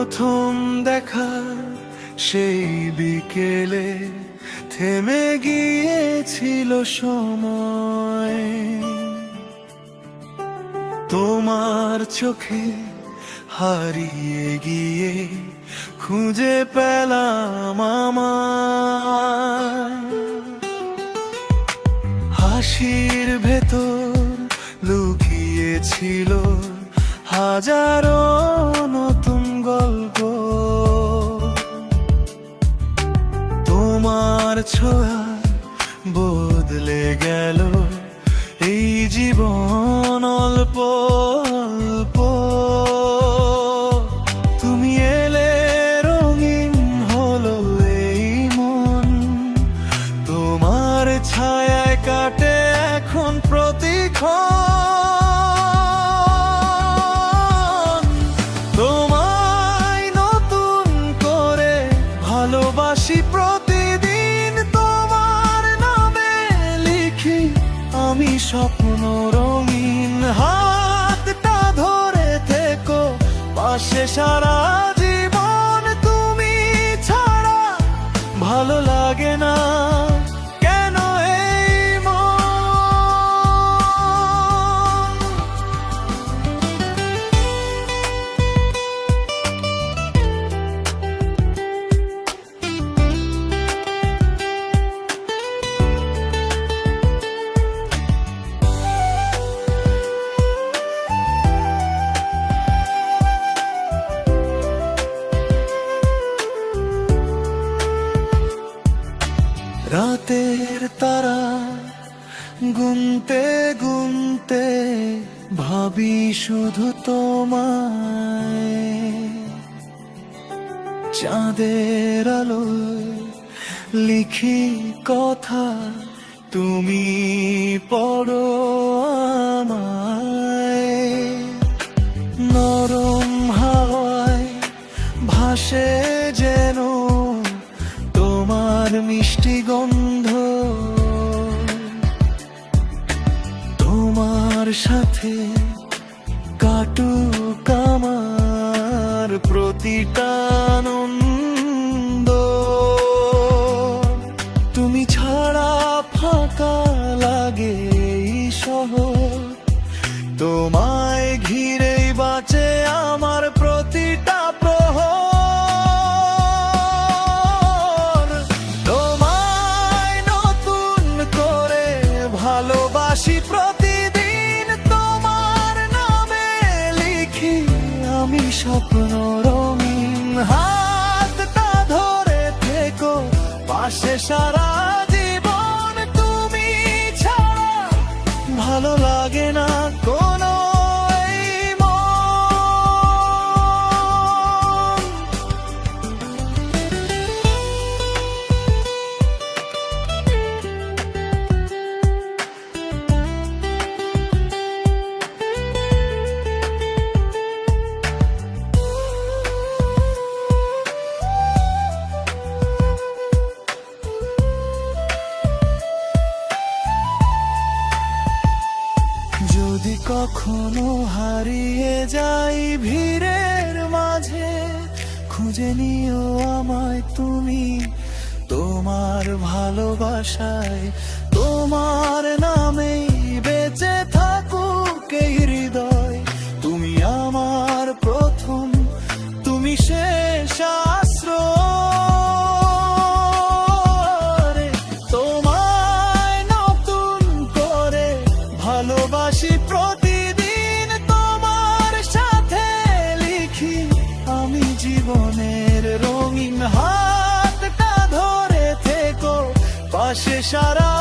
প্রথম দেখা সেই বিকেলে থেমে গিয়েছিল সময়। তোমার চোখে হারিয়ে গিয়ে খুঁজে পেলাম আমায়। হাসির ভেতর লুকিয়েছিল হাজারো নতুন গল্প। তোমার ছোঁয়া বদলে গেল এই জীবন অল্প অল্প। তুমি এলে রঙিন হলো এই মন, তোমার ছায়ায় কাটে এখন প্রতিক্ষণ। তোমায় নতুন করে ভালোবাসি প্রতিদিন, তোমার নামে লিখি আমি স্বপ্ন রঙিন। হাতটা ধরে থেকো পাশে সারা জীবন, তুমি ছাড়া ভালো লাগে না কেন এই মন। রাতের তারা গুনতে গুনতে ভাবি শুধু তোমায়। চাঁদের আলোয় লিখি কথা, তুমি পড়ো আমায়। নরম হাওয়ায় ভাসে যেন তোমার মিষ্টি গন্ধ। তোমার সাথে কাটুক আমার প্রতিটা আনন্দ। তুমি ছাড়া ফাঁকা লাগে এই শহর, তোমায় ঘিরেই বাঁচে আমার প্রতিটা প্রহর। তোমায় নতুন করে ভালোবাসি প্রতিদিন, তোমার নামে লিখি আমি স্বপ্ন রঙিন। হাতটা ধরে থেকো পাশে সারা জীবন, তুমি ছাড়া ভালো লাগে না কোনো এই মন। যদি কখনো হারিয়ে যাই ভিড়ের মাঝে, খুঁজে নিও আমায় তুমি তোমার ভালোবাসায়। তোমার নামেই বেঁচে থাকুক এই হৃদয়, তুমি আমার প্রথম, তুমি শেষ আশ্রয়। তোমায় নতুন করে ভালোবাসি প্রতিদিন, তোমার সাথে লিখি আমি জীবনের রঙিন। হাতটা ধরে থেকো পাশে সারা